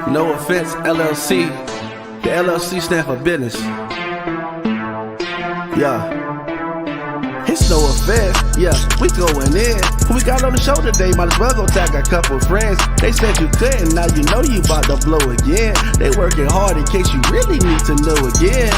No offense, LLC. The LLC stand for business. Yeah. It's no offense, yeah, we going in. Who we got on the show today? Might as well go tag a couple friends. They said you couldn't, now you know you about to blow again. They working hard in case you really need to know again.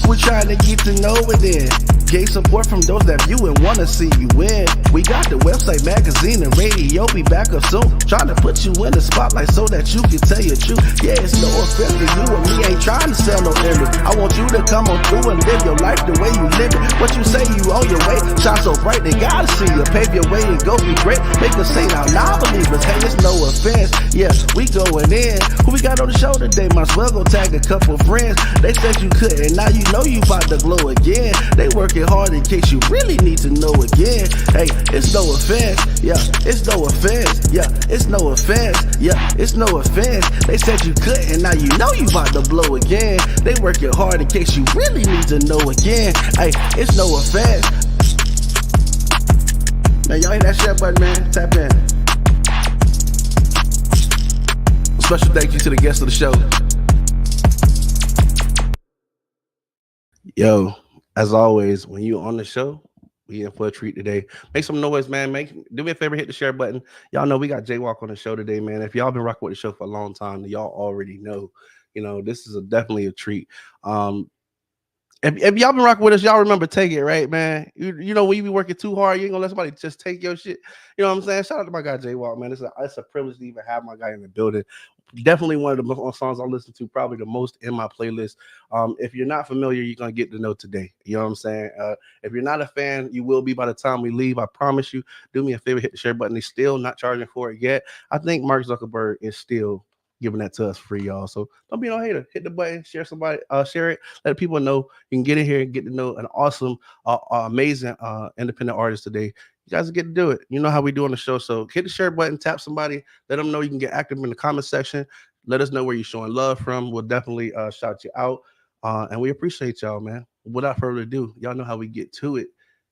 We're trying to get to know it then. Gave support from those that view and wanna see you win. We got the website, magazine, and radio. Be back up soon. Trying to put you in the spotlight so that you can tell your truth. Yeah, it's no offense to you and me. Ain't trying to sell no image. I want you to come on through and live your life the way you live it. What you say, you on your way. Shine so bright, they gotta see you. Pave your way and go be great. Make us say now, non-believers. Hey, it's no offense. Yeah, we going in. Who we got on the show today? Might as well go tag a couple friends. They said you couldn't, now you know you about to glow again. They working hard in case you really need to know again. Hey, it's no offense. Yeah, it's no offense. Yeah, it's no offense. Yeah, it's no offense. They said you couldn't, now you know you about to blow again. They working hard in case you really need to know again. Hey, it's no offense. Man, y'all hit that share button, man. Tap in. Special thank you to the guests of the show. Yo, as always, when you on the show, we in for a treat today. Make some noise, man. Do me a favor, hit the share button. Y'all know we got Jaywalk on the show today, man. If y'all been rocking with the show for a long time, y'all already know. You know, this is definitely a treat. If y'all been rocking with us, y'all remember Take It, right, man? You know, when you be working too hard, you ain't gonna let somebody just take your shit. You know what I'm saying? Shout out to my guy Jaywalk, man. It's a privilege to even have my guy in the building. Definitely one of the songs I listen to, probably the most in my playlist. If you're not familiar, you're gonna get to know today. You know what I'm saying? If you're not a fan, you will be by the time we leave. I promise you. Do me a favor, hit the share button. They're still not charging for it yet. I think Mark Zuckerberg is still giving that to us free, y'all. So don't be no hater. Hit the button, share share it, let people know you can get in here and get to know an awesome, amazing independent artist today. You guys get to do it. You know how we do on the show. So hit the share button, tap somebody, let them know you can get active in the comment section. Let us know where you're showing love from. We'll definitely shout you out. And we appreciate y'all, man. Without further ado, y'all know how we get to it.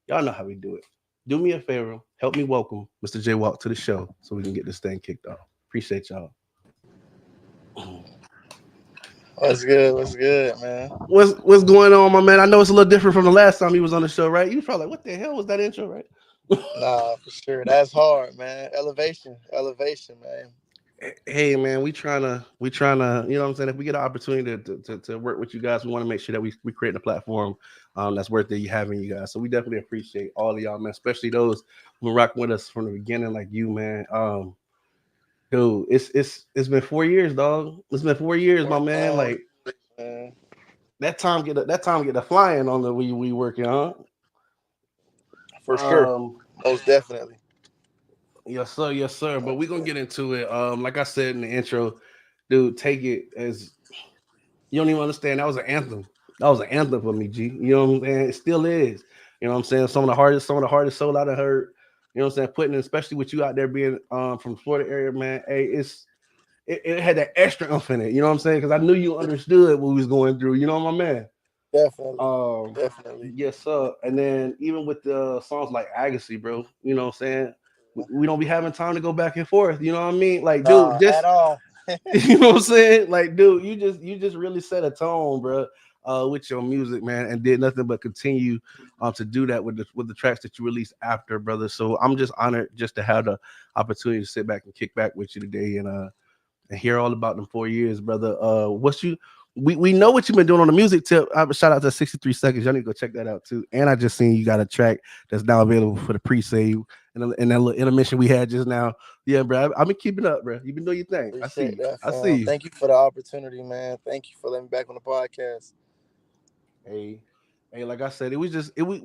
Y'all know how we do it. Do me a favor, help me welcome Mr. Jaywalk to the show so we can get this thing kicked off. Appreciate y'all. What's good? What's good, man? What's going on, my man? I know it's a little different from the last time he was on the show, right? You was probably like, what the hell was that intro, right? Nah, for sure. That's hard, man. Elevation, man. Hey man, we trying to, you know what I'm saying? If we get an opportunity to work with you guys, we want to make sure that we create a platform that's worth it having you guys. So we definitely appreciate all of y'all, man, especially those who rock with us from the beginning, like you, man. Dude, it's been 4 years, dog. It's been 4 years, my man. Like Man. that time get the flying on the we working, huh? For sure. Most definitely. Yes, sir, yes, sir. But we're gonna get into it. Like I said in the intro, dude, Take It as you don't even understand. That was an anthem. That was an anthem for me, G. You know what I'm saying? It still is. You know what I'm saying? Some of the hardest soul I done heard. You know what I'm saying? Putting, especially with you out there being from Florida area, man. Hey, it had that extra umph in it. You know what I'm saying? Because I knew you understood what we was going through. You know, my man. Definitely. Yes, sir. And then even with the songs like Agassi, bro. You know what I'm saying? We don't be having time to go back and forth. You know what I mean? Like, dude, Nah, just at all. you know what I'm saying? Like, dude, you just really set a tone, bro, with your music, man, and did nothing but continue to do that with the tracks that you released after, brother. So I'm just honored just to have the opportunity to sit back and kick back with you today and hear all about them 4 years, brother. We know what you've been doing on the music tip. Shout out to 63 Seconds. Y'all need to go check that out too. And I just seen you got a track that's now available for the pre-save and that little intermission we had just now. Yeah, bro. I've been keeping up, bro. You've been doing your thing. I see Appreciate you. that, I fam. see you. Thank you for the opportunity, man. Thank you for letting me back on the podcast. Hey, like I said, it was just it was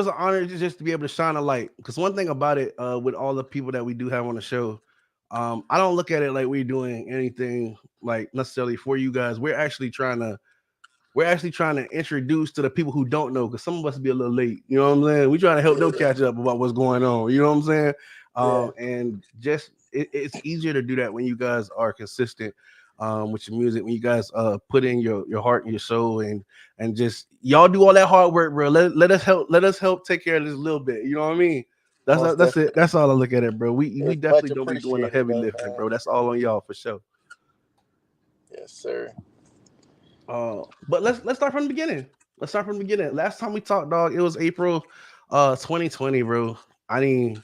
an honor just to be able to shine a light. Because one thing about it, with all the people that we do have on the show, I don't look at it like we're doing anything like necessarily for you guys. We're actually trying to introduce to the people who don't know, because some of us be a little late. You know what I'm saying? We're trying to help them catch up about what's going on. You know what I'm saying? And just it's easier to do that when you guys are consistent with your music, when you guys put in your heart and your soul and just y'all do all that hard work, bro. Let us help take care of this a little bit. You know what I mean? Most That's definitely. it. That's all I look at it, bro. We It's definitely much don't be doing the appreciated, heavy though, lifting, man. bro. That's all on y'all for sure. Yes, sir. But let's start from the beginning. Let's start from the beginning. Last time we talked, dog, it was April 2020, bro. I mean,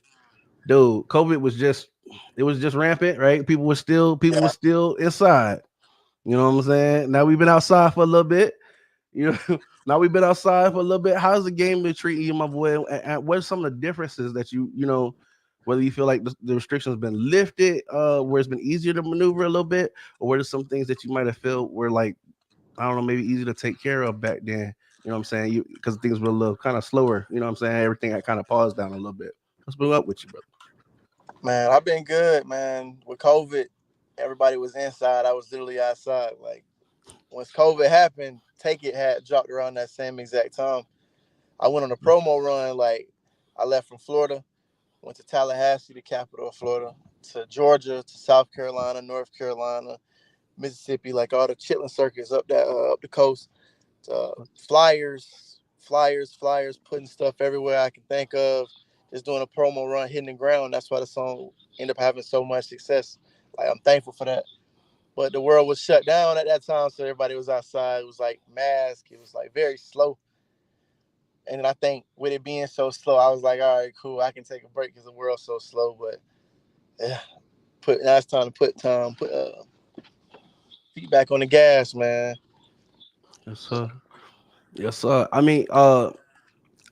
dude, COVID was just it was just rampant, right? People were Yeah. still inside. You know what I'm saying? Now we've been outside for a little bit. You know, now we've been outside for a little bit. How's the game been treating you, my boy? And what are some of the differences that you know, whether you feel like the restrictions been lifted, where it's been easier to maneuver a little bit, or where there's some things that you might have felt were like, I don't know, maybe easy to take care of back then. You know what I'm saying? You because things were a little kind of slower. You know what I'm saying? Everything had kind of paused down a little bit. What's been up with you, brother? Man, I've been good, man. With COVID, everybody was inside. I was literally outside. Like, once COVID happened, Take It had dropped around that same exact time. I went on a promo run. Like, I left from Florida, went to Tallahassee, the capital of Florida, to Georgia, to South Carolina, North Carolina, Mississippi, like all the chitlin circuits up the coast. Flyers, putting stuff everywhere I can think of. Just doing a promo run, hitting the ground. That's why the song ended up having so much success. Like, I'm thankful for that. But the world was shut down at that time, so everybody was outside. It was like mask. It was like very slow. And I think with it being so slow, I was like, all right, cool. I can take a break because the world's so slow. But yeah, now it's time to put feet back on the gas, man. Yes, sir. Yes, sir. I mean,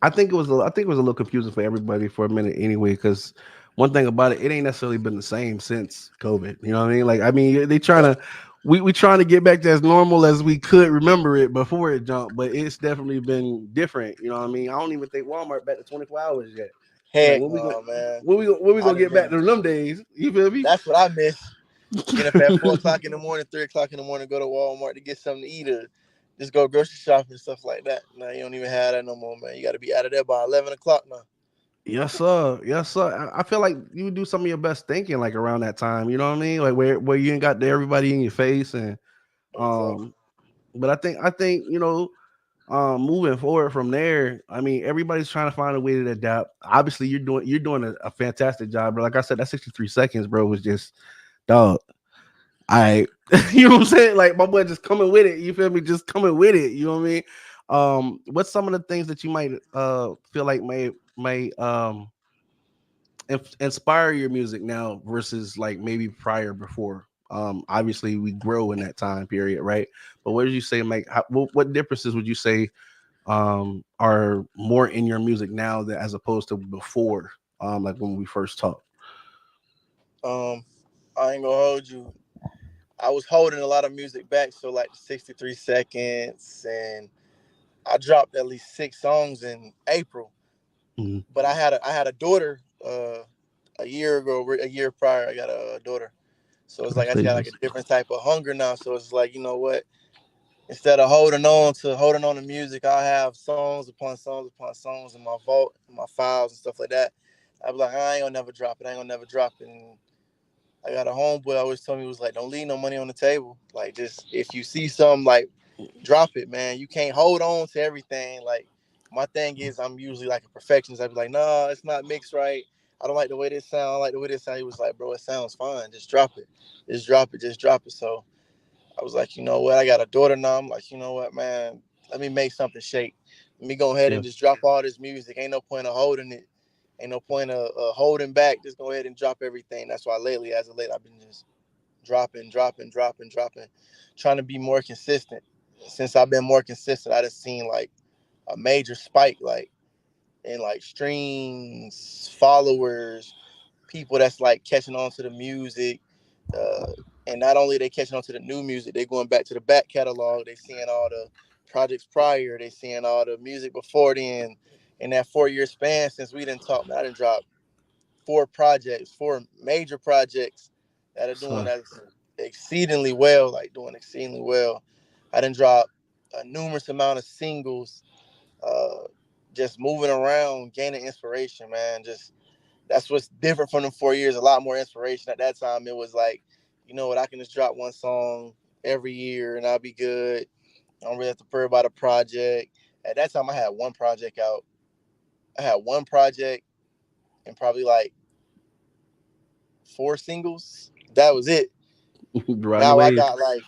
I think it was a little confusing for everybody for a minute anyway. Because one thing about it, it ain't necessarily been the same since COVID. You know what I mean? Like, I mean, they trying Yeah. to we trying to get back to as normal as we could remember it before it jumped, but it's definitely been different. You know what I mean? I don't even think Walmart back to 24 hours yet. So like, Heck no, man. when we I gonna done get back been. to them days? You feel me? That's what I miss. Getting up at 4 o'clock in the morning, 3 o'clock in the morning, go to Walmart to get something to eat or just go grocery shopping and stuff like that. Now you don't even have that no more, man. You got to be out of there by 11 o'clock now. Yes, sir. Yes, sir. I feel like you do some of your best thinking like around that time. You know what I mean? Like where you ain't got everybody in your face and Exactly. um. But I think you know, moving forward from there, I mean, everybody's trying to find a way to adapt. Obviously, you're doing a fantastic job, but like I said, that 63 seconds, bro, was just dog. I, you know what I'm saying? Like my boy just coming with it. You feel me? Just coming with it. You know what I mean? What's some of the things that you might feel like may inspire your music now versus like maybe prior before? Obviously we grow in that time period, right? But what did you say, Mike? What differences would you say are more in your music now that as opposed to before, like when we first talked? Um, I ain't gonna hold you. I was holding a lot of music back, so like the 63 seconds, and I dropped at least 6 songs in April. Mhm. But I had a daughter a year ago, a year prior. I got a daughter, so it's like I just got like a Congratulations. different type of hunger now. So it's like, you know what? Instead of holding on to music, I have songs upon songs in my vault, in my files and stuff like that. I be like, I ain't gonna never drop it. I ain't gonna never drop it. And I got a homeboy always told me, was like, don't leave no money on the table. Like, just if you see something, like, drop it, man. You can't hold on to everything. Like, my thing is, I'm usually like a perfectionist. I'd be like, nah, it's not mixed right. I don't like the way this sound. I don't like the way this sound. He was like, bro, it sounds fine. Just drop it. Just drop it. Just drop it. So I was like, you know what? I got a daughter now. I'm like, you know what, man? Let me make something shake. Let me go ahead Yeah. and just drop all this music. Ain't no point of holding it. Ain't no point of holding back. Just go ahead and drop everything. That's why lately, as of late, I've been just dropping, trying to be more consistent. Since I've been more consistent, I just seen like a major spike, like in like streams, followers, people that's like catching on to the music. Uh, and not only they catching on to the new music, they going back to the back catalog. They seeing all the projects prior. They seeing all the music before then. In that 4 year span since we didn't talk, man, I didn't drop 4 projects, 4 major projects that are doing So that exceedingly well, like doing exceedingly well. I didn't drop a numerous amount of singles, uh, just moving around, gaining inspiration, man. Just that's what's different from them 4 years. A lot more inspiration. At that time, it was like, you know what, I can just drop one song every year and I'll be good. I don't really have to worry about a project. At that time, I had one project out. I had one project and probably like 4 singles. That was it. Riding the Now I wave. got like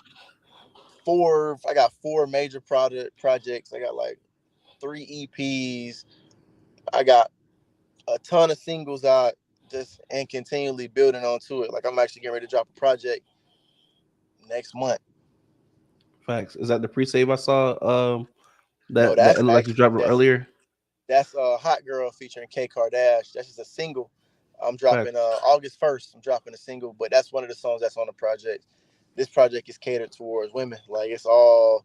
four. I got four major projects. I got like 3 EPs. I got a ton of singles out, just and continually building onto it. Like I'm actually getting ready to drop a project next month. Facts. Is that the pre-save I saw? No, That it that's looked like you actually dropped it earlier. that's Hot Girl featuring K Kardashian. That's just a single. I'm dropping Facts. August 1st. I'm dropping a single, but that's one of the songs that's on the project. This project is catered towards women. Like it's all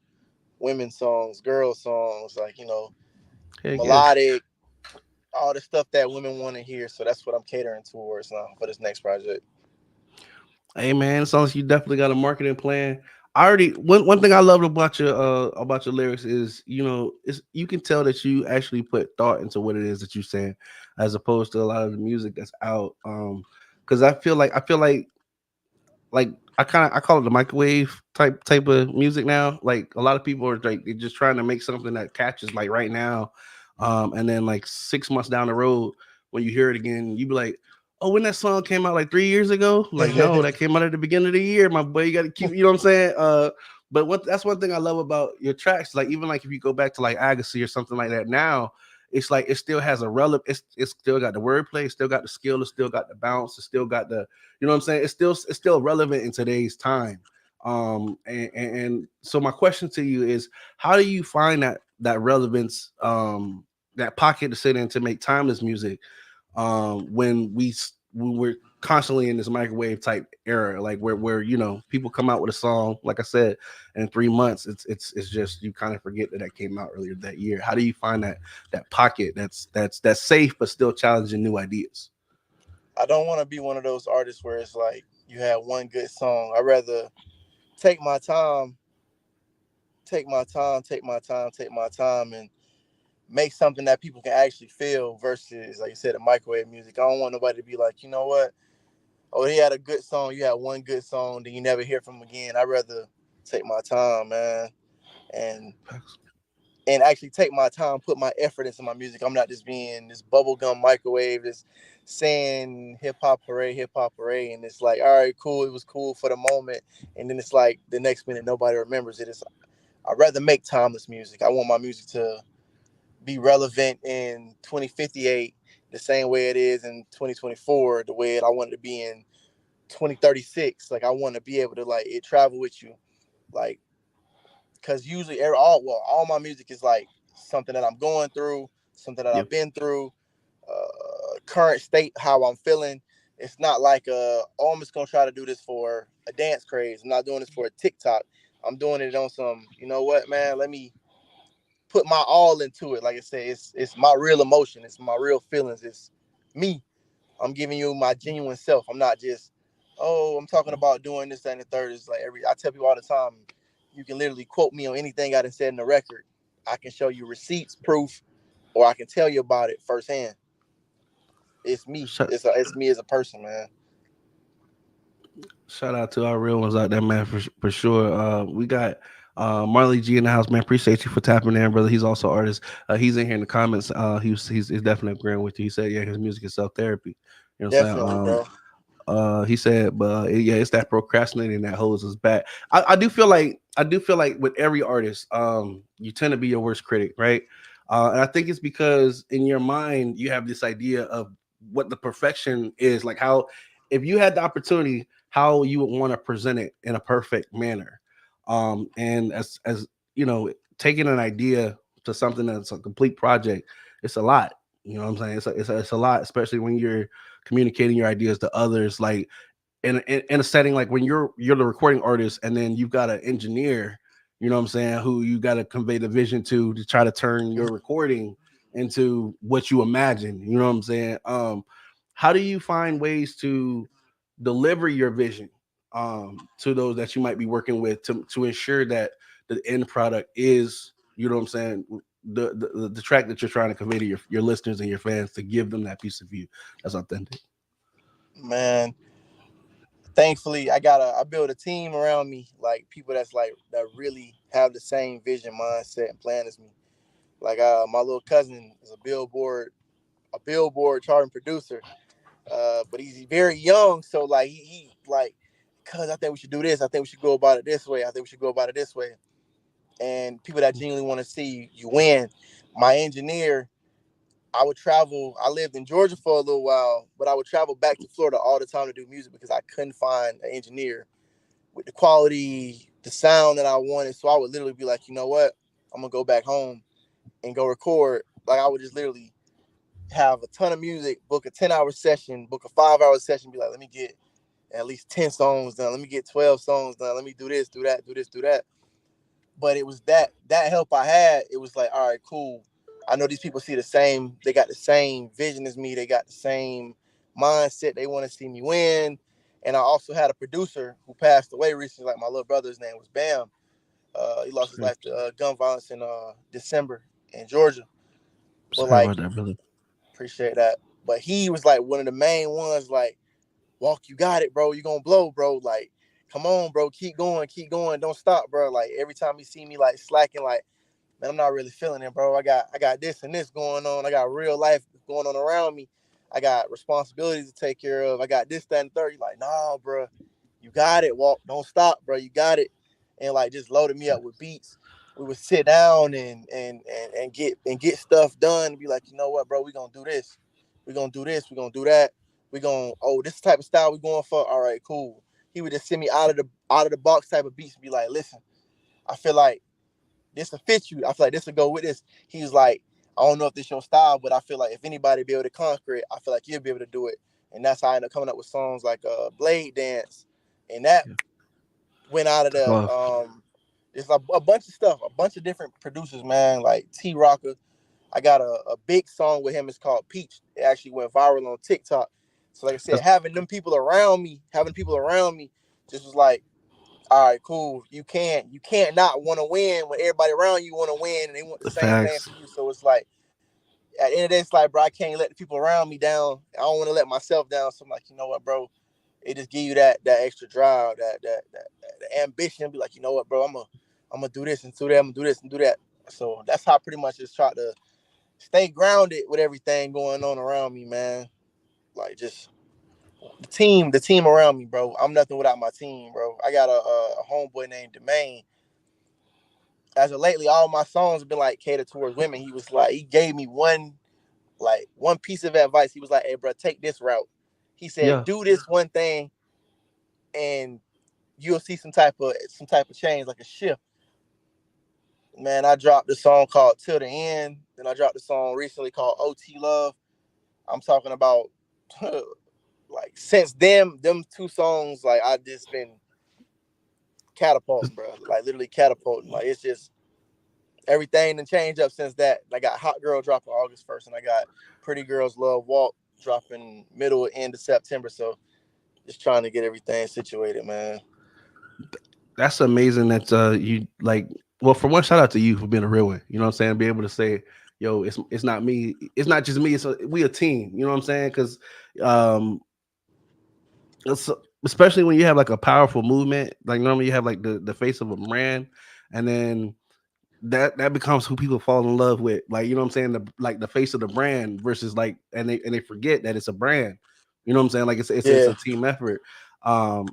women songs, girl songs, like Heck yeah. melodic, all the stuff that women want to hear. So that's what I'm catering towards now for this next project. Hey man, it sounds like you definitely got a marketing plan. I already one thing I loved about your lyrics is it's you can tell that you actually put thought into what it is that you're saying, as opposed to a lot of the music that's out. Because I feel like I call it the microwave type of music now. Like a lot of people are like they're just trying to make something that catches like right now, and then like 6 months down the road when you hear it again, you be like, oh, when that song came out like 3 years ago, like no, that came out at the beginning of the year, my boy. You got to keep, you know what I'm saying? But that's one thing I love about your tracks. Like even like if you go back to like Agassi or something like that now. It's like it still has a relevant. It's still got the wordplay, it's still got the skill, it's still got the bounce, it's still got the you know what I'm saying? It's still relevant in today's time. And so my question to you is, how do you find that relevance, that pocket to sit in to make timeless music, when we're constantly in this microwave type era, like where people come out with a song, like I said, in 3 months, it's just you kind of forget that came out earlier that year. How do you find that pocket that's safe but still challenging new ideas? I don't want to be one of those artists where it's like you have one good song. I'd rather take my time, take my time, and make something that people can actually feel versus, like you said, the microwave music. I don't want nobody to be like, you know what? Oh, he had a good song. You had one good song, then you never hear from him again. I'd rather take my time, man, and actually take my time, put my effort into my music. I'm not just being this bubblegum microwave, just saying hip hop parade, and it's like, all right, cool, it was cool for the moment, and then it's like the next minute nobody remembers it. I'd rather make timeless music. I want my music to be relevant in 2058 the same way it is in 2024, the way I want it to be in 2036. Like I want to be able to like it travel with you, like because usually all my music is like something that I'm going through, something that Yeah. I've been through, current state, how I'm feeling. It's not like oh, I'm just gonna try to do this for a dance craze. I'm not doing this for a TikTok. I'm doing it on some. You know what, man? Let me put my all into it. Like I said, it's my real emotion. It's my real feelings. It's me. I'm giving you my genuine self. I'm not just, oh, I'm talking about doing this, that, and the third. It's like I tell people all the time, you can literally quote me on anything I done said in the record. I can show you receipts, proof, or I can tell you about it firsthand. It's me. Shout, It's me as a person, man. shout out to our real ones out there, man, for sure. We got Marley G in the house, man. Appreciate you for tapping in, brother. He's also an artist. He's in here in the comments. He's definitely agreeing with you. He said, yeah, his music is self therapy. You know what I'm saying? Definitely, bro. He said, but yeah, it's that procrastinating that holds us back. I do feel like with every artist, you tend to be your worst critic, right? And I think it's because in your mind you have this idea of what the perfection is, like how if you had the opportunity, how you would want to present it in a perfect manner. And as you know, taking an idea to something that's a complete project, it's a lot. You know what I'm saying? It's a lot, especially when you're communicating your ideas to others, like in a setting like when you're the recording artist and then you've got an engineer, you know what I'm saying, who you got to convey the vision to try to turn your recording into what you imagine, you know what I'm saying. How do you find ways to deliver your vision to those that you might be working with to ensure that the end product is, you know what I'm saying, the track that you're trying to convey to your listeners and your fans, to give them that piece of you that's authentic? Man, thankfully I build a team around me, like people that's like that really have the same vision, mindset, and plan as me. Like my little cousin is a Billboard a Billboard charting producer. But he's very young, so like he like, cuz I think we should do this. I think we should go about it this way. I think we should go about it this way. And people that genuinely want to see you win. My engineer, I would travel. I lived in Georgia for a little while, but I would travel back to Florida all the time to do music because I couldn't find an engineer with the quality, the sound that I wanted. So I would literally be like, you know what? I'm gonna go back home and go record. Like I would just literally have a ton of music, book a 10-hour session, book a 5-hour session, be like, let me get at least 10 songs done. Let me get 12 songs done. Let me do this, do that, do this, do that. But it was that help I had. It was like, all right, cool. I know these people see the same. They got the same vision as me. They got the same mindset. They want to see me win. And I also had a producer who passed away recently. Like my little brother's name was Bam. He lost his life to gun violence in December in Georgia. But Sorry like, about that, brother. appreciate that. But he was like one of the main ones. Like, Walk, you got it, bro. You gonna blow, bro. Like, come on, bro. Keep going. Don't stop, bro. Like every time he see me like slacking, like, man, I'm not really feeling it, bro. I got this and this going on. I got real life going on around me. I got responsibilities to take care of. I got this, that, and third. He's like, nah, bro. You got it, Walk. Don't stop, bro. You got it. And like just loaded me up with beats. We would sit down and get stuff done and be like, you know what, bro, we gonna do this. We gonna do this, we gonna do that. We gonna, oh, this type of style we going for. All right, cool. He would just send me out of the box type of beats and be like, listen, I feel like this will fit you. I feel like this will go with this. He was like, I don't know if this your style, but I feel like if anybody be able to conquer it, I feel like you'll be able to do it. And that's how I ended up coming up with songs like Blade Dance. And that Yeah. went out of there. Well, It's a bunch of stuff, a bunch of different producers, man, like T Rocker. I got a big song with him. It's called Peach. It actually went viral on TikTok. So like I said, that's having people around me just was like, all right, cool. You can't not want to win when everybody around you want to win and they want the the same thing facts. for you. So it's like at the end of the day, it's like, bro, I can't let the people around me down. I don't want to let myself down. So I'm like, you know what, bro? It just give you that extra drive, that ambition. Be like, you know what, bro? I'm gonna do this and do that. I'm gonna do this and do that. So that's how I pretty much just try to stay grounded with everything going on around me, man. Like just the team around me, bro. I'm nothing without my team, bro. I got a homeboy named Demain. As of lately, all my songs have been like catered towards women. He was like, he gave me one piece of advice. He was like, hey, bro, take this route. He said, Yeah, do this one thing, and you'll see some type of change, like a shift. Man, I dropped a song called Till the End. Then I dropped a song recently called OT Love. I'm talking about like since them two songs, like I just been catapulting, bro. Like literally catapulting. Like it's just everything and changed up since that. I got Hot Girl dropping August 1st, and I got Pretty Girls Love Walk dropping middle end of September. So just trying to get everything situated, man. that's amazing. That you like. Well, for one, shout out to you for being a real one. You know what I'm saying? Be able to say, "Yo, it's not me. It's not just me. We a team." You know what I'm saying? Because um, it's, especially when you have like a powerful movement, like normally you have like the face of a brand, and then that becomes who people fall in love with. Like, you know what I'm saying? The face of the brand versus like, and they forget that it's a brand. You know what I'm saying? Like it's Yeah. a team effort.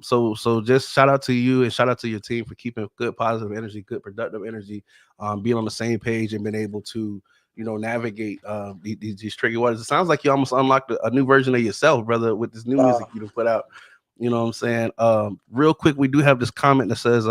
So just shout out to you and shout out to your team for keeping good positive energy, good productive energy, being on the same page and being able to navigate these tricky waters. It sounds like you almost unlocked a new version of yourself, brother, with this new Uh, music you done put out. You know what I'm saying? Real quick, we do have this comment that says,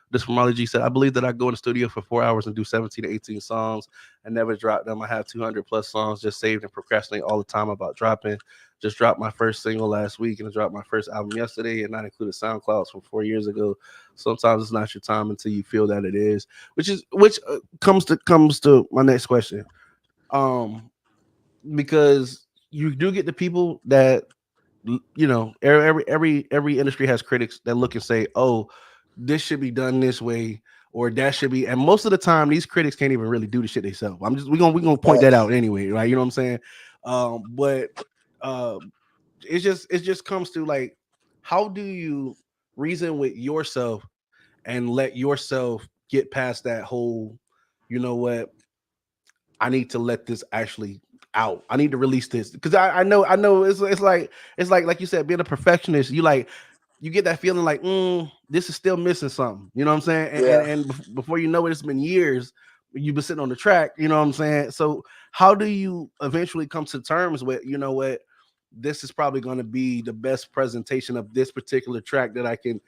this from Molly G said, I believe that I go in the studio for 4 hours and do 17 to 18 songs and never drop them. I have 200 plus songs just saved and procrastinate all the time about dropping. Just dropped my first single last week and I dropped my first album yesterday, and not included SoundClouds from 4 years ago. Sometimes it's not your time until you feel that it is, which comes to my next question. Um, because you do get the people that every industry has critics that look and say, oh, this should be done this way or that should be, and most of the time these critics can't even really do the shit themselves. We're gonna point that facts. out anyway, right? You know what I'm saying? But uh it just comes to like, how do you reason with yourself and let yourself get past that whole, you know what, I need to let this actually out. I need to release this because I know it's like you said, being a perfectionist. You get that feeling like this is still missing something. You know what I'm saying? And Yeah, before you know it, it's been years you've been sitting on the track. You know what I'm saying? So how do you eventually come to terms with what this is probably going to be the best presentation of this particular track that I can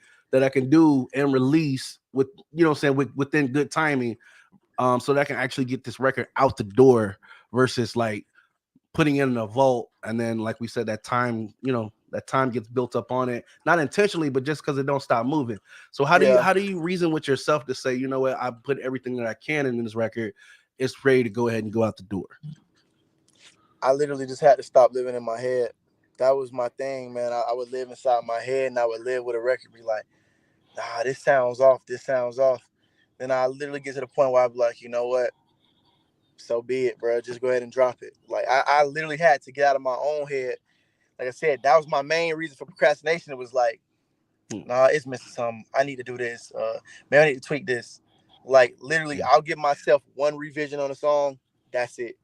do and release with what I'm saying within good timing, so that I can actually get this record out the door versus like putting it in a vault and then like we said that time gets built up on it, not intentionally but just because it don't stop moving. So how do you yeah. how do you reason with yourself to say, what, I put everything that I can in this record, it's ready to go ahead and go out the door? I literally just had to stop living in my head. That was my thing, man. I would live inside my head, and I would live with a record, be like, nah, this sounds off. This sounds off. Then I literally get to the point where I'd be like, you know what? So be it, bro. Just go ahead and drop it. Like I literally had to get out of my own head. Like I said, that was my main reason for procrastination. It was like, Hmm, nah, it's missing something. I need to do this. Man, I need to tweak this. Like literally, yeah, I'll give myself one revision on a song. That's it.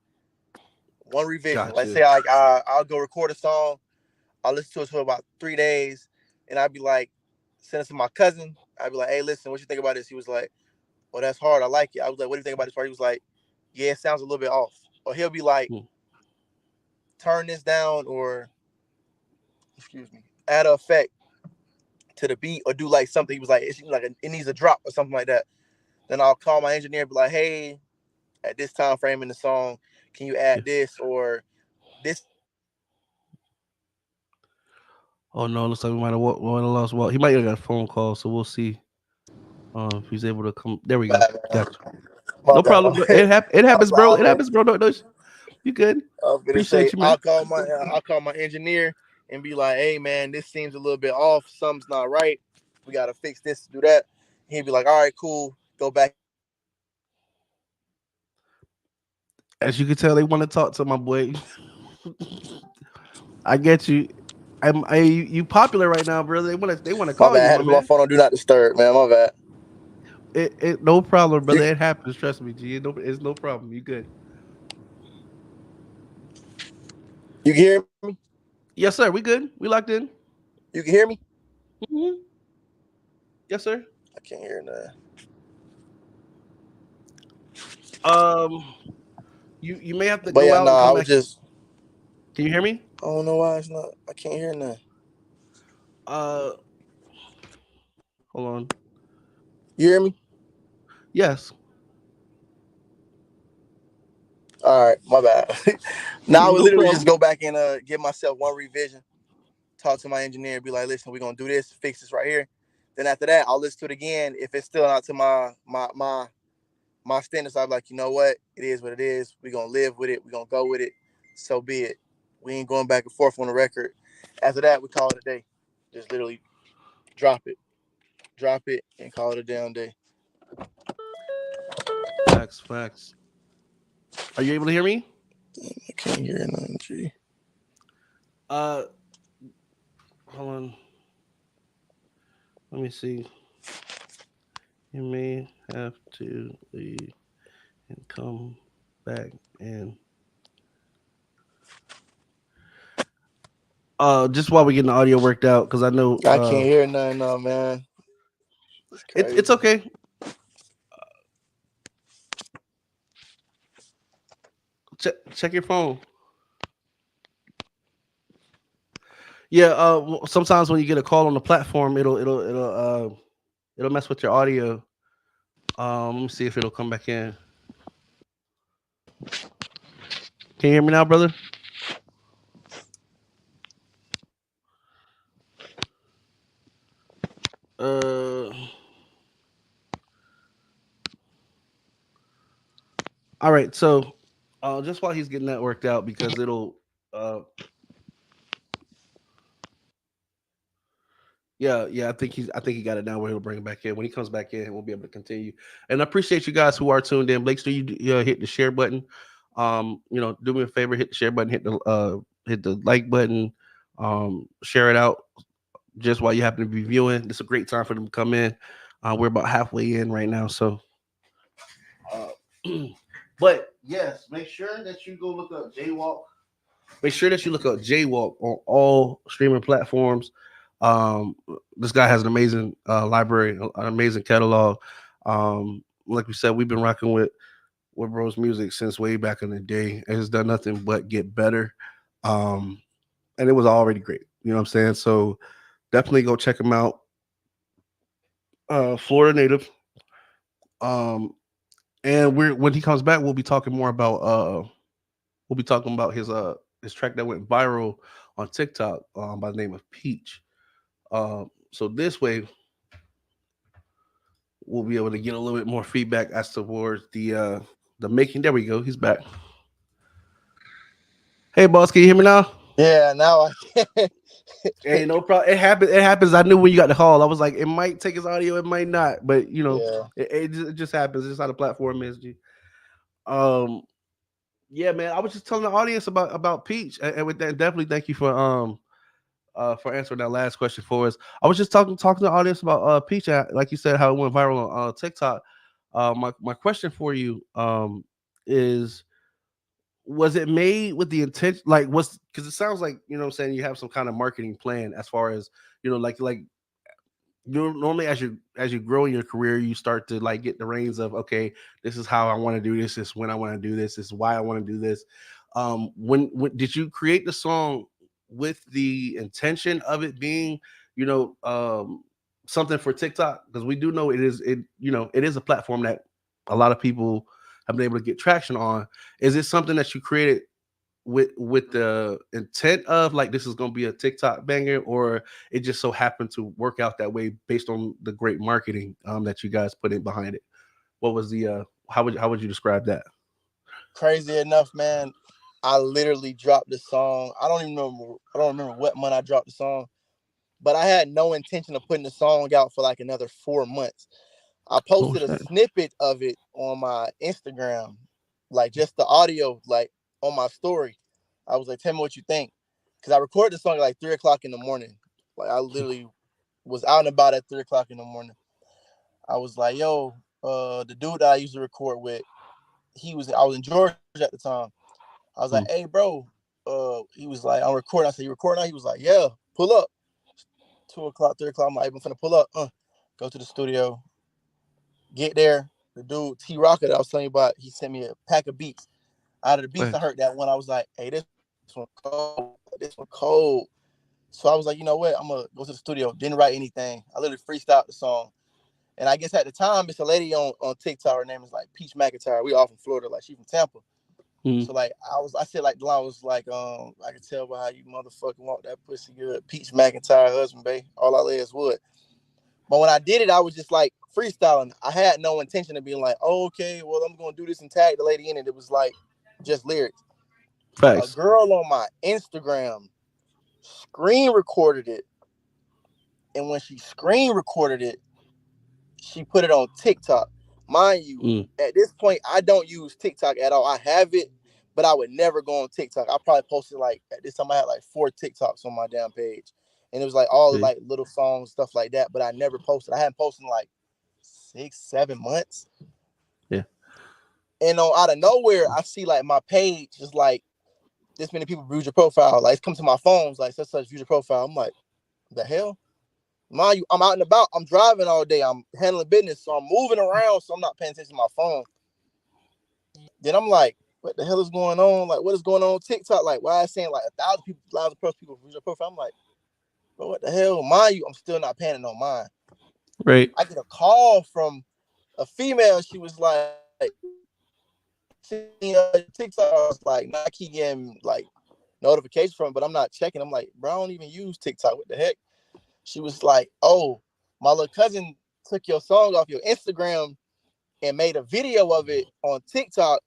One revision. Let's gotcha. say I'll go record a song. I'll listen to it for about 3 days, and I'd be like, send it to my cousin. I'd be like, hey, listen, what you think about this? He was like, well, that's hard. I like it. I was like, what do you think about this part? He was like, yeah, it sounds a little bit off. Or he'll be like, Hmm, turn this down, or excuse me, add an effect to the beat, or do like something. He was like, it needs a drop or something like that. Then I'll call my engineer and be like, hey, at this time frame in the song, can you yeah. add this or this is what I want to do? Oh no, looks like we might have lost Walt. He might have got a phone call, so we'll see if he's able to come. There we My go. bad, man. Gotcha. My No bad. problem. It happens, bro. It I happens, bro. No, you good. was gonna say Appreciate you, man. I'll call my engineer and be like, hey man, this seems a little bit off. Something's not right. We gotta fix this, do that. He'd be like, all right, cool. Go back in, edit it, and then boom, it's done. As you can tell, they want to talk to my boy. I get you. You popular right now, brother. They want to My call bad. you, I had my to put my man. phone on do not disturb, man. My bad. It no problem, You brother. It happens. Trust me, G. It's no problem. You good? you can hear me? Yes, sir. We good. We locked in. You can hear me? Hmm. Yes, sir. I can't hear nothing. Um, you may have to But go yeah, out and nah, come I was back. just Can you hear me? I don't know why it's not. I can't hear nothing. Uh, hold on. You hear me? Yes. All right, my bad. Now I would No literally just problem. go back and give myself one revision, talk to my engineer, and be like, listen, we're gonna do this, fix this right here. Then after that, I'll listen to it again. If it's still not to my standards, I'm like, you know what? It is what it is. We're gonna live with it. We're gonna go with it. So be it. We ain't going back and forth on the record. After that, we call it a day. Just literally drop it, and call it a damn day. Facts. Facts. Are you able to hear me? I can't hear nothing. Gee. Uh, hold on. Let me see. You may have to leave and come back and just while we getting the audio worked out, because I know I can't hear nothing, no, man. It's it's crazy. okay. Check your phone. Yeah. Sometimes when you get a call on the platform, it'll mess with your audio. Let me see if it'll come back in. Can you hear me now, brother? Uh. All right. So, just while he's getting that worked out, because it'll uh yeah, I think he got it now where he'll bring it back in. When he comes back in, we'll be able to continue. And I appreciate you guys who are tuned in. Blake, do you hit the share button? Do me a favor, hit the share button, hit the like button, share it out just while you happen to be viewing. It's a great time for them to come in. We're about halfway in right now, so uh, but yes, make sure that you go look up Jaywalk. Make sure that you look up Jaywalk on all streaming platforms. Um, this guy has an amazing library, an amazing catalog. Like we said, we've been rocking with Bro's music since way back in the day. It has done nothing but get better. Um, and it was already great. You know what I'm saying? So definitely go check him out. Florida native. Um, and we're when he comes back, we'll be talking more about we'll be talking about his track that went viral on TikTok by the name of Peach. So this way we'll be able to get a little bit more feedback as towards the making. There we go. He's back. Hey boss, can you hear me now? Yeah, now I can. Hey, no problem. It happened. It happens. I knew when you got the call. I was like, it might take his audio, it might not. But you know, Yeah. it just happens. It's just how the platform is. G. Um, yeah, man. I was just telling the audience about Peach, and with that, definitely thank you for answering that last question for us. I was just talking to the audience about Peach, like you said, how it went viral on TikTok. My question for you is, was it made with the intention, like, was, because it sounds like, you know what I'm saying, you have some kind of marketing plan as far as, you know, like normally as you grow in your career, you start to like get the reins of, okay, this is how I want to do this is when I want to do this is why I want to do this. When did you create the song with the intention of it being, you know, something for TikTok? Because we do know it, you know, it is a platform that a lot of people have been able to get traction on. Is it something that you created with the intent of like this is going to be a TikTok banger, or it just so happened to work out that way based on the great marketing that you guys put in behind it? What was the how would you describe that? Crazy enough, man. I literally dropped the song. I don't even remember. I don't remember what month I dropped the song, but I had no intention of putting the song out for like another 4 months. I Oh posted a shit. snippet of it on my Instagram, like just the audio, like on my story. I was like, "Tell me what you think," because I recorded the song at like 3 o'clock in the morning. Like I literally was out and about at 3 o'clock in the morning. I was like, "Yo, the dude that I used to record with, I was in Georgia at the time. I was like, "Hey, Mm, bro," he was like, "I'm recording." I said, "You recording now?" He was like, "Yeah, pull up." 2 o'clock, 3 o'clock. I'm like, "I'm finna pull up." Go to the studio, get there. The dude T Rocker that I was telling you about, he sent me a pack of beats. Out of the beats, I thanks. heard that one. I was like, "Hey, this one cold. This one cold." So I was like, "You know what? I'm gonna go to the studio." Didn't write anything. I literally freestyled the song. And I guess at the time, it's a lady on TikTok. Her name is like Peach McIntyre. We all from Florida. Like she from Tampa. Mm, So like I said like the line was like I can tell by how you motherfucking want that pussy good. Peach McIntyre husband, babe. All I lay is wood. But when I did it, I was just like freestyling. I had no intention of being like, oh, okay, well I'm gonna do this and tag the lady in it. It was like just lyrics. A facts. girl on my Instagram screen recorded it, and when she screen recorded it, she put it on TikTok. Mind you, Mm, at this point, I don't use TikTok at all. I have it, but I would never go on TikTok. I probably posted like at this time I had like 4 TikToks on my damn page. And it was like all see, like little songs, stuff like that. But I never posted. I hadn't posted in like 6, 7 months. yeah. And on out of nowhere, I see like my page is like this many people viewed your profile. Like it's come to my phones, like such viewed your profile. I'm like, the hell? Mind you, I'm out and about. I'm driving all day. I'm handling business, so I'm moving around. So I'm not paying attention to my phone. Then I'm like, what the hell is going on? Like, what is going on TikTok? Like, why is saying like 1,000 people, 1,000+ people view your profile? I'm like, bro, what the hell? Mind you, I'm still not paying no mind. Right. I get a call from a female. She was like, see TikTok. I was like, nah, I keep getting like notifications from, it, but I'm not checking. I'm like, bro, I don't even use TikTok. What the heck? She was like, oh, my little cousin took your song off your Instagram and made a video of it on TikTok.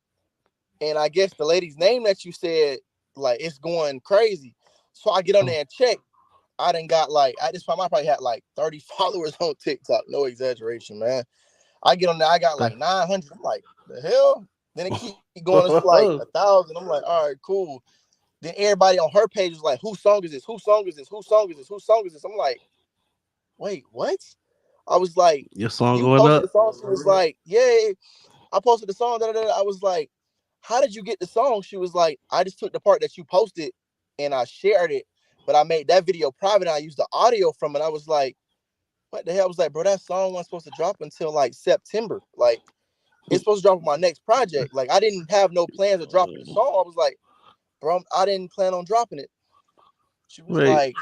And I guess the lady's name that you said, like, it's going crazy. So I get on Oh, there and check. I done got like, at this time, I probably had like 30 followers on TikTok. No exaggeration, man. I get on there, I got that. like 900. I'm like, the hell? Then it keep going, it's like 1,000. I'm like, all right, cool. Then everybody on her page was like, whose song is this? Whose song is this? Whose song is this? Whose song is this? I'm like, wait, what? I was like, Your song you going posted up. the song. She was like, yeah, I posted the song. Da, da, da. I was like, how did you get the song? She was like, I just took the part that you posted and I shared it, but I made that video private and I used the audio from it. I was like, what the hell? I was like, bro, that song wasn't supposed to drop until like September. Like, it's supposed to drop on my next project. Like, I didn't have no plans of dropping the song. I was like, bro, I didn't plan on dropping it. She was Wait. like,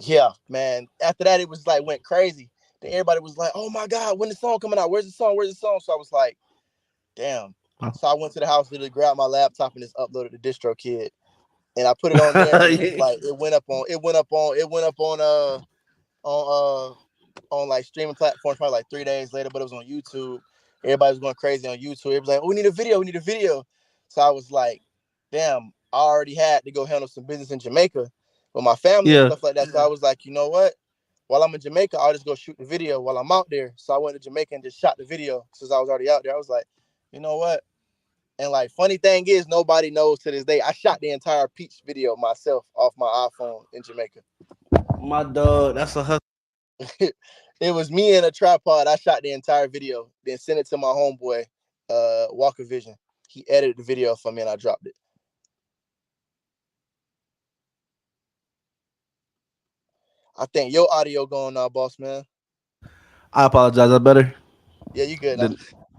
yeah, man. After that, it was like went crazy. Then everybody was like, oh my God, when the song coming out? Where's the song? Where's the song? So I was like, damn. So I went to the house, literally grabbed my laptop and just uploaded the distro kid. And I put it on there and it was like on like streaming platforms probably like 3 days later, but it was on YouTube. Everybody was going crazy on YouTube. It was like, oh, we need a video, we need a video. So I was like, damn, I already had to go handle some business in Jamaica with my family and Yeah. stuff like that. So I was like, you know what? While I'm in Jamaica, I'll just go shoot the video while I'm out there. So I went to Jamaica and just shot the video since I was already out there. I was like, you know what? And like, funny thing is, nobody knows to this day. I shot the entire Peach video myself off my iPhone in Jamaica. My dog, that's a hustle. It was me in a tripod. I shot the entire video, then sent it to my homeboy, Walker Vision. He edited the video for me and I dropped it. I think your audio going now, boss man. I apologize. That's better. Yeah, you good now.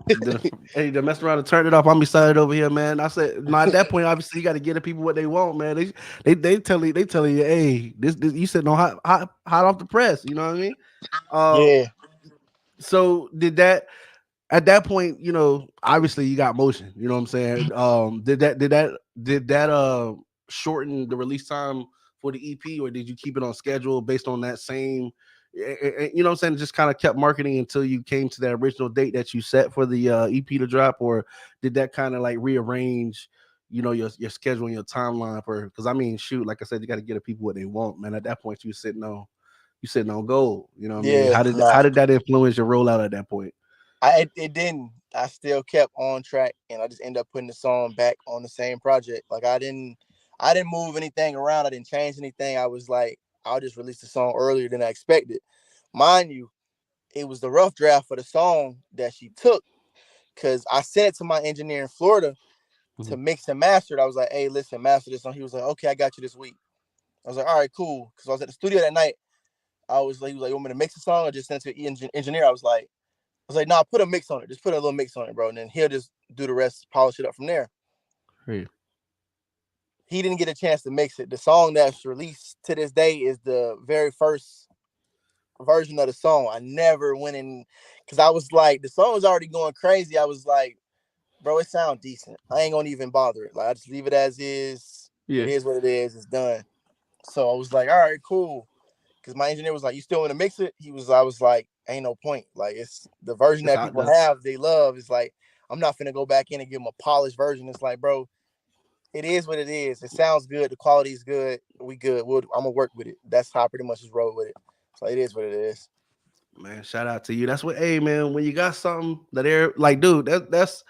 Then, hey, they messed around and turned it off. I'm excited over here, man. I said, no, at that point, obviously, you got to get the people what they want, man. They tell you, hey, this you sitting on hot off the press. You know what I mean? Um, Yeah, so did that at that point, obviously you got motion. You know what I'm saying? Did that shorten the release time for the EP, or did you keep it on schedule based on that same? You know what I'm saying? Just kind of kept marketing until you came to that original date that you set for the EP to drop, or did that kind of like rearrange? Your schedule and your timeline for, because I mean, shoot, like I said, you got to get the people what they want, man. At that point, you sitting on gold. You know what I mean? yeah, How nah. did that influence your rollout at that point? It didn't. I still kept on track, and I just ended up putting the song back on the same project. Like I didn't move anything around. I didn't change anything. I was like, I'll just release the song earlier than I expected. Mind you, it was the rough draft for the song that she took because I sent it to my engineer in Florida to Mhm. mix and master it. I was like, hey, listen, master this song. He was like, okay, I got you this week. I was like, all right, cool. Because I was at the studio that night. He was like, you want me to mix the song or just send it to the engineer? I was like, nah, put a mix on it. Just put a little mix on it, bro. And then he'll just do the rest, polish it up from there. Hey. He didn't get a chance to mix it. The song that's released to this day is the very first version of the song. I never went in because I was like, the song was already going crazy. I was like, bro, it sounds decent. I ain't gonna even bother it. Like, I just leave it as is. It Yeah. is what it is. It's done. So I was like, all right, cool. Because my engineer was like, you still want to mix it? I was like, ain't no point. Like, it's the version It's that out people there. have, they love. It's like, I'm not finna go back in and give them a polished version. It's like, bro, it is what it is. It sounds good. The quality is good. We good. I'm gonna work with it. That's how I pretty much just roll with it. So it is what it is. Man, shout out to you. That's what, hey man, when you got something that they're like, dude, that's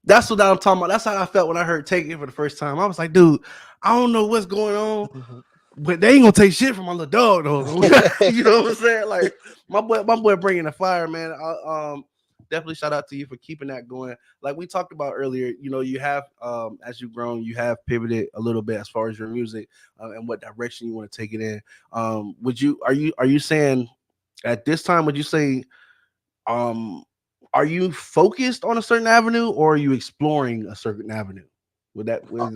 what I'm talking about. That's how I felt when I heard Take It for the first time. I was like, dude, I don't know what's going on, but they ain't gonna take shit from my little dog though. You know what I'm saying? Like my boy bringing the fire, man. Definitely shout out to you for keeping that going. Like we talked about earlier, you have as you've grown, you have pivoted a little bit as far as your music and what direction you want to take it in. Would you are you saying at this time? Would you say um are you focused on a certain avenue or are you exploring a certain avenue? Does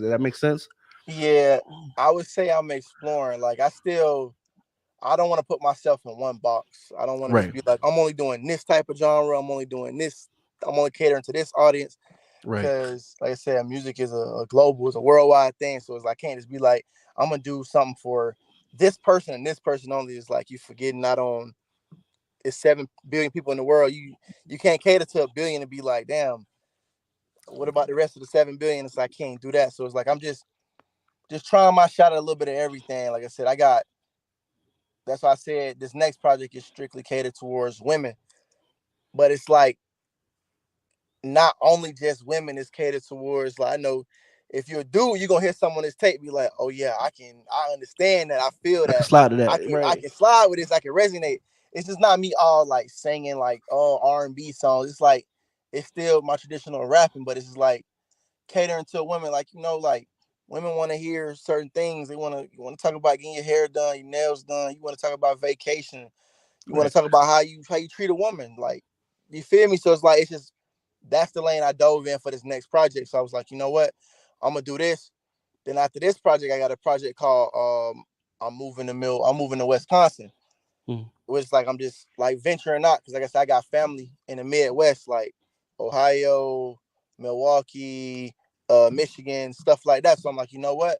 that make sense? Yeah, I would say I'm exploring. Like, I don't want to put myself in one box. I don't want to just Right, be like, I'm only doing this type of genre. I'm only doing this. I'm only catering to this audience. right. Because, like I said, music is a global, it's a worldwide thing. So it's like, I can't just be like, I'm gonna do something for this person and this person only. It's like you forgetting not on it's 7 billion people in the world. You can't cater to a billion and be like, damn, what about the rest of the 7 billion? It's like I can't do that. So it's like I'm just trying my shot at a little bit of everything. Like I said, that's why I said this next project is strictly catered towards women. But it's like not only just women is catered towards. Like, I know if you're a dude, you're gonna hear someone this tape be like, oh yeah, I understand that, I feel I can that, slide to I that. can I Right. can slide with this, I can resonate. It's just not me all like singing like, oh, R&B songs. It's like it's still my traditional rapping, but it's just like catering to women. Like, you know, like women want to hear certain things. They want to talk about getting your hair done, your nails done. You want to talk about vacation. You want Right. to talk about how you treat a woman. Like, you feel me? So it's like, it's just, that's the lane I dove in for this next project. So I was like, you know what? I'm gonna do this. Then after this project, I got a project called I'm moving to Wisconsin, Mm. which like I'm just like venturing out because like I said, I got family in the Midwest, like Ohio, Milwaukee, Michigan, stuff like that. So I'm like, you know what?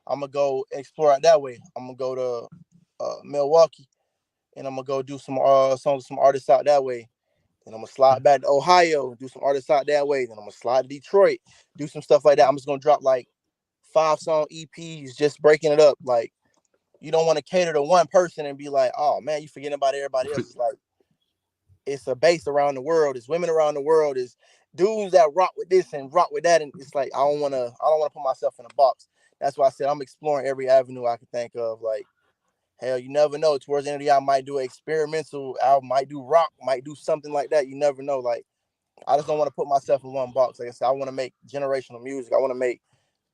I'm gonna go explore out that way. I'm gonna go to Milwaukee, and I'm gonna go do some artists out that way. Then I'm gonna slide back to Ohio, do some artists out that way. Then I'm gonna slide to Detroit, do some stuff like that. I'm just gonna drop like 5-song EPs, just breaking it up. Like, you don't want to cater to one person and be like, oh man, you forgetting about everybody else. It's like, it's a base around the world. It's women around the world. It's dudes that rock with this and rock with that. And it's like, I don't wanna put myself in a box. That's why I said I'm exploring every avenue I can think of. Like, hell, you never know. Towards the end of the year, I might do an experimental album, might do rock, might do something like that. You never know. Like, I just don't want to put myself in one box. Like I said, I want to make generational music. I want to make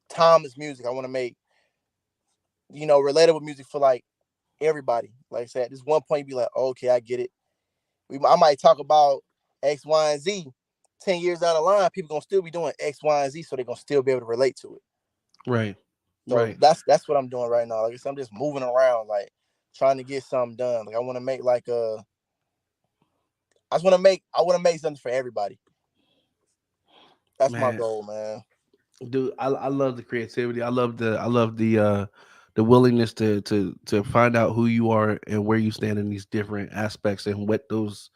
timeless music. I want to make, relatable music for like everybody. Like I said, at this one point, you be like, oh, okay, I get it. I might talk about X, Y, and Z. 10 years down the line, people gonna still be doing X, Y, and Z, so they're gonna still be able to relate to it. Right. So Right. that's what I'm doing right now. Like I said, I'm just moving around, like trying to get something done. Like, I want to make like I want to make something for everybody. That's my Man, goal, man. dude, I love the creativity. I love the willingness to find out who you are and where you stand in these different aspects and what those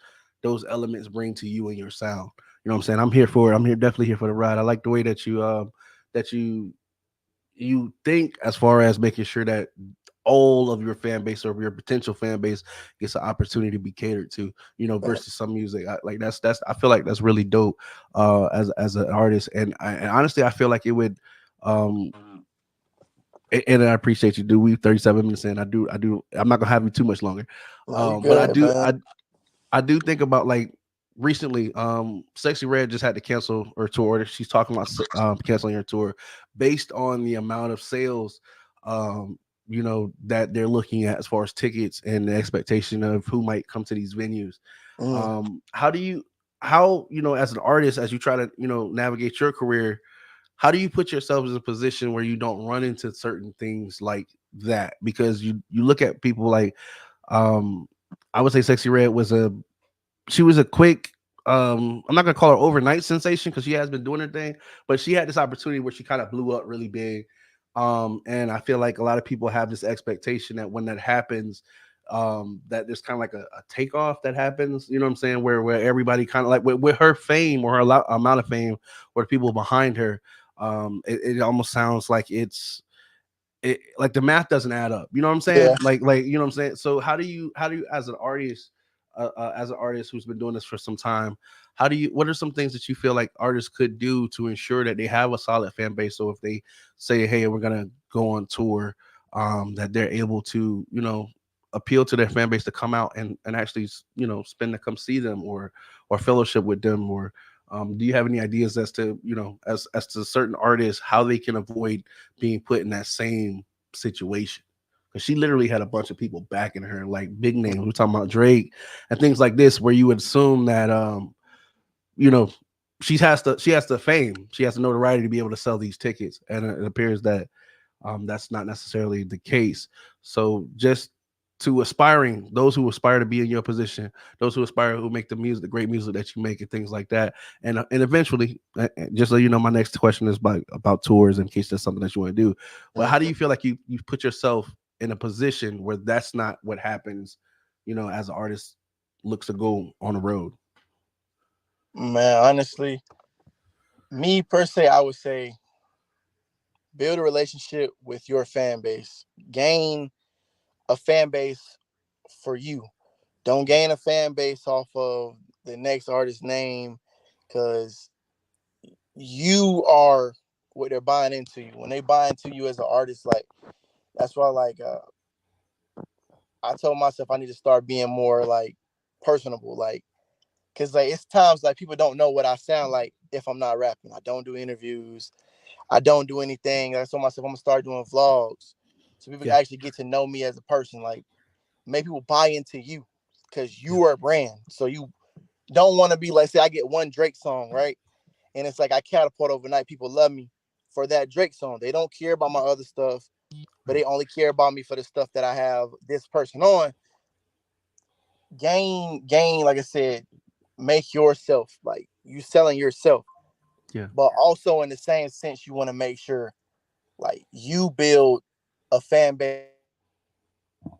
elements bring to you and your sound. You know what I'm saying? I'm here for it. I'm here definitely here for the ride. I like the way that you think as far as making sure that all of your fan base or your potential fan base gets an opportunity to be catered to, versus some music. Like that's I feel like that's really dope as an artist. And honestly, I feel like it would um and I appreciate you, dude. We 37 minutes in. I'm not gonna have you too much longer. No, you But good, man. I do think about like recently, Sexy Red just had to cancel her tour. She's talking about canceling her tour based on the amount of sales, um, that they're looking at as far as tickets and the expectation of who might come to these venues. Mm. How do you, how as an artist, as you try to navigate your career, how do you put yourself in a position where you don't run into certain things like that? Because you look at people like, um, I would say Sexy Red she was a quick, I'm not gonna call her overnight sensation because she has been doing her thing, but she had this opportunity where she kind of blew up really big. And I feel like a lot of people have this expectation that when that happens, that there's kind of like a takeoff that happens, you know what I'm saying, where everybody kind of like with her fame or her amount of fame or the people behind her, it almost sounds like like the math doesn't add up. You know what I'm Yeah. saying? You know what I'm saying? So how do you as an artist who's been doing this for some time, what are some things that you feel like artists could do to ensure that they have a solid fan base? So if they say, hey, we're gonna go on tour, that they're able to, appeal to their fan base to come out and actually, spend to come see them or fellowship with them, or do you have any ideas as to, as to certain artists, how they can avoid being put in that same situation? Because she literally had a bunch of people backing her, like big names. We're talking about Drake and things like this, where you would assume that, you know, she has the fame, she has the notoriety to be able to sell these tickets, and it appears that that's not necessarily the case. So just to those who aspire to be in your position, those who aspire who make the music, the great music that you make, and things like that, and eventually, just so you know, my next question is about tours in case that's something that you want to do. But how do Mhm. you feel like you put yourself in a position where that's not what happens, as an artist looks to go on the road? Man, honestly, me per se, I would say build a relationship with your fan base. Gain a fan base for you. Don't gain a fan base off of the next artist's name, because you are what they're buying into you. When they buy into you as an artist, like, that's why, like, I told myself I need to start being more like personable. Like, Cause like it's times like people don't know what I sound like if I'm not rapping. I don't do interviews. I don't do anything. I told myself I'm gonna start doing vlogs, so people can Yeah. actually get to know me as a person. Like make people buy into you, cause you are a brand. So you don't want to be like, say I get one Drake song, right? And it's like I catapult overnight. People love me for that Drake song. They don't care about my other stuff, but they only care about me for the stuff that I have this person on. Gain, like I said, make yourself like you selling yourself. Yeah. But also in the same sense, you want to make sure like you build a fan base that want to support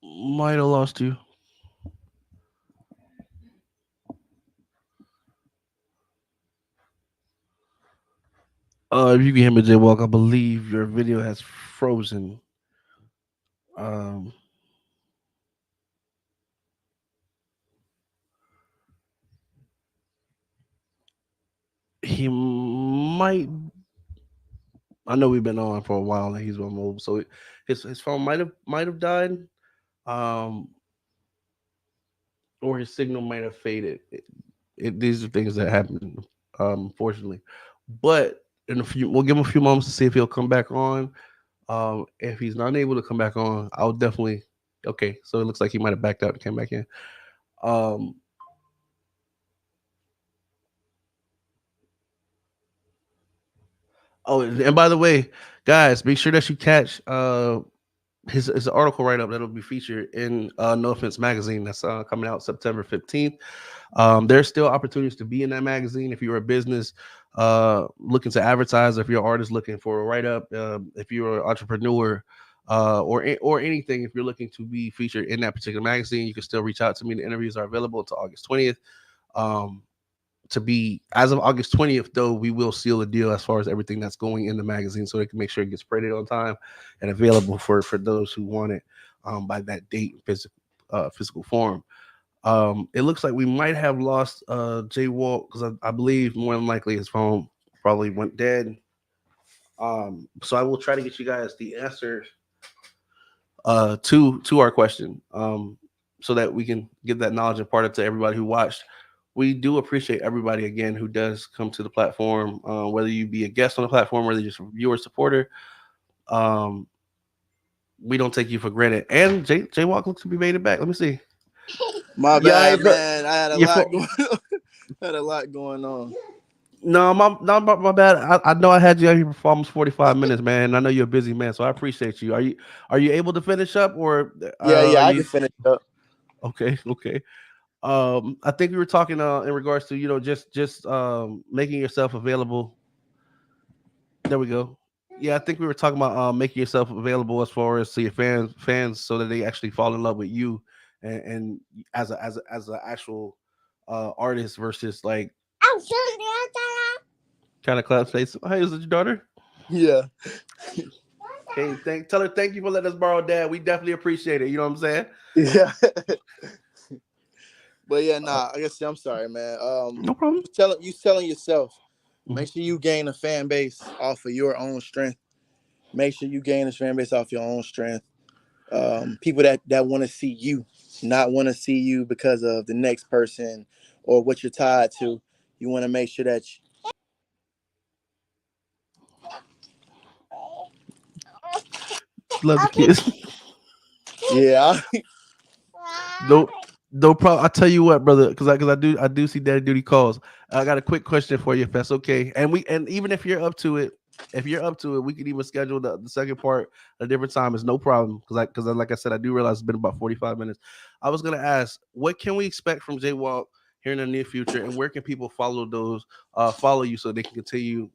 you. Might have lost you. If you can hear me, Jay Walk, I believe your video has frozen. Um, he might. I know we've been on for a while, and he's on mobile, so his phone might have died, um, or his signal might have faded. These are things that happen, unfortunately. But in a few, we'll give him a few moments to see if he'll come back on. If he's not able to come back on, I'll definitely. Okay, so it looks like he might have backed out and came back in. Um, oh, and by the way, guys, make sure that you catch his article write up that'll be featured in No Offense magazine that's coming out September 15th. There's still opportunities to be in that magazine if you're a business looking to advertise, if you're an artist looking for a write up, if you're an entrepreneur. Or anything, if you're looking to be featured in that particular magazine, you can still reach out to me. The interviews are available until August 20th. Um, to be as of August 20th, though, we will seal a deal as far as everything that's going in the magazine, so they can make sure it gets printed on time and available for those who want it by that date, physical form. It looks like we might have lost Jay Walt because I believe more than likely his phone probably went dead. So I will try to get you guys the answer to our question, so that we can give that knowledge imparted to everybody who watched. We do appreciate everybody again who does come to the platform, whether you be a guest on the platform, whether you're just a viewer supporter. Um, we don't take you for granted. And Jay Walk looks to be made it back. Let me see. My Yeah, bad, man. I had a your lot phone. going. Had a lot going on. No, my bad. I know I had you out here for almost 45 minutes, man. I know you're a busy man, so I appreciate you. Are you able to finish up, or Yeah, are yeah, I you can finish up. okay? Okay. I think we were talking in regards to just making yourself available. There we go. Yeah, I think we were talking about making yourself available as far as to your fans so that they actually fall in love with you and as a actual artist versus like kind of class face. Hey, is it your daughter? Yeah, Hey, tell her thank you for letting us borrow dad. We definitely appreciate it. You know what I'm saying? yeah. But yeah, Uh, nah. I guess I'm sorry, man. no problem. You telling yourself. Mhm. Make sure you gain a fan base off of your own strength. Make sure you gain a fan base off your own strength. People that want to see you, not want to see you because of the next person or what you're tied to. You want to make sure that Love the kids. yeah, No, no problem. I tell you what, brother, because I do see daddy duty calls. I got a quick question for you, if that's okay. And even if you're up to it, we could even schedule the second part at a different time. It's no problem because like I said, I do realize it's been about 45 minutes. I was gonna ask, what can we expect from Jay Walk here in the near future, and where can people follow you so they can continue,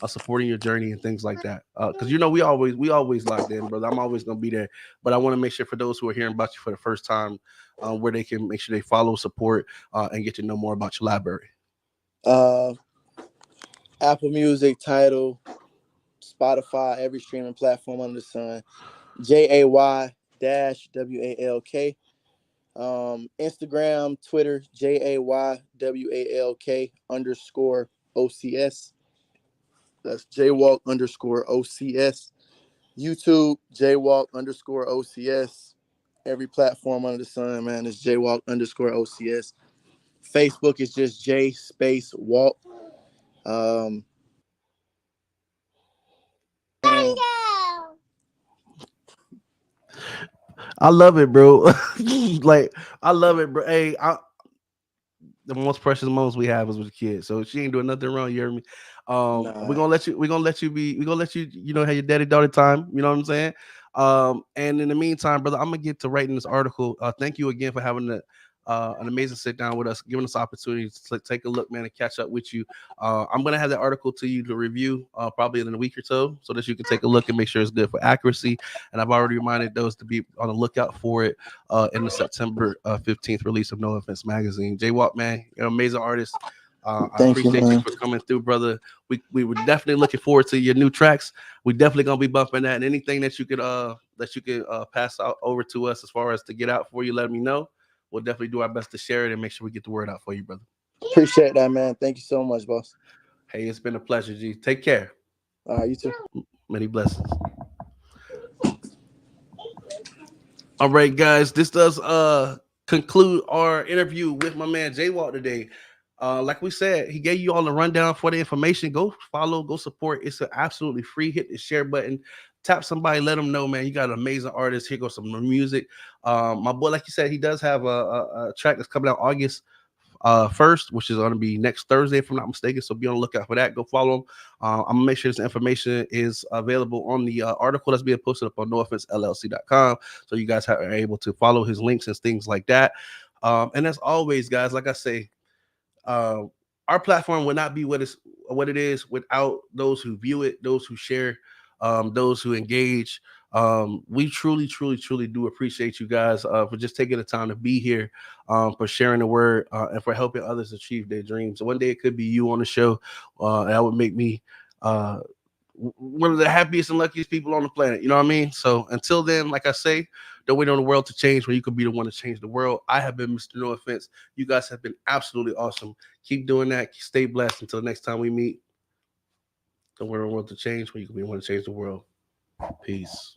supporting your journey and things like that? Because we always locked in, brother. I'm always gonna be there, but I want to make sure for those who are hearing about you for the first time, where they can make sure they follow, support, and get to know more about your library. uh, Apple Music, Title, Spotify, every streaming platform under the sun. JAY-WALK. Instagram, Twitter, JAYWALK underscore OCS. That's JWalk underscore OCS. YouTube, JWalk underscore OCS. every platform under the sun, man. It's JWalk_OCS. Facebook is just J space Walk. Um, and I love it, bro. Like I love it, bro. Hey, the most precious moments we have is with the kids. So she ain't doing nothing wrong. You hear me? We're nah, gonna let you. We're gonna let you be. We're gonna let you. You know, have your daddy daughter time. You know what I'm saying? And in the meantime, brother, I'm gonna get to writing this article. Thank you again for having an amazing sit down with us, giving us opportunity to take a look, man, and catch up with you. I'm gonna have that article to you to review probably in a week or so that you can take a look and make sure it's good for accuracy. And I've already reminded those to be on the lookout for it in the September 15th release of No Offense Magazine. J Walk, man, you're an amazing artist. I thank you, appreciate you man. for coming through, brother. We were definitely looking forward to your new tracks. We definitely gonna be bumping that. And anything that you could pass out over to us as far as to get out for you, let me know. We'll definitely do our best to share it and make sure we get the word out for you, brother. Appreciate that, man. Thank you so much, boss. Hey, it's been a pleasure, G. Take care. All right, you too. Many blessings. All right, guys, this does conclude our interview with my man J Walk today. Like we said, he gave you all the rundown for the information. Go follow, go support. It's an absolutely free. Hit the share button, tap somebody, let them know, man. You got an amazing artist. Here goes some new music. My boy, like you said, he does have a track that's coming out August first, which is going to be next Thursday, if I'm not mistaken. So be on the lookout for that. Go follow him. I'm gonna make sure this information is available on the article that's being posted up on NoOffenseLLC.com, so you guys are able to follow his links and things like that. And as always, guys, like I say, uh, our platform would not be what it is without those who view it, those who share, those who engage. We truly, truly, truly do appreciate you guys for just taking the time to be here, for sharing the word, and for helping others achieve their dreams. One day it could be you on the show, and that would make me uh, one of the happiest and luckiest people on the planet. You know what I mean? So until then, like I say, don't wait on the world to change when you could be the one to change the world. I have been Mr. No Offense. You guys have been absolutely awesome. Keep doing that. Stay blessed until the next time we meet. Don't wait on the world to change when you could be the one to change the world. Peace.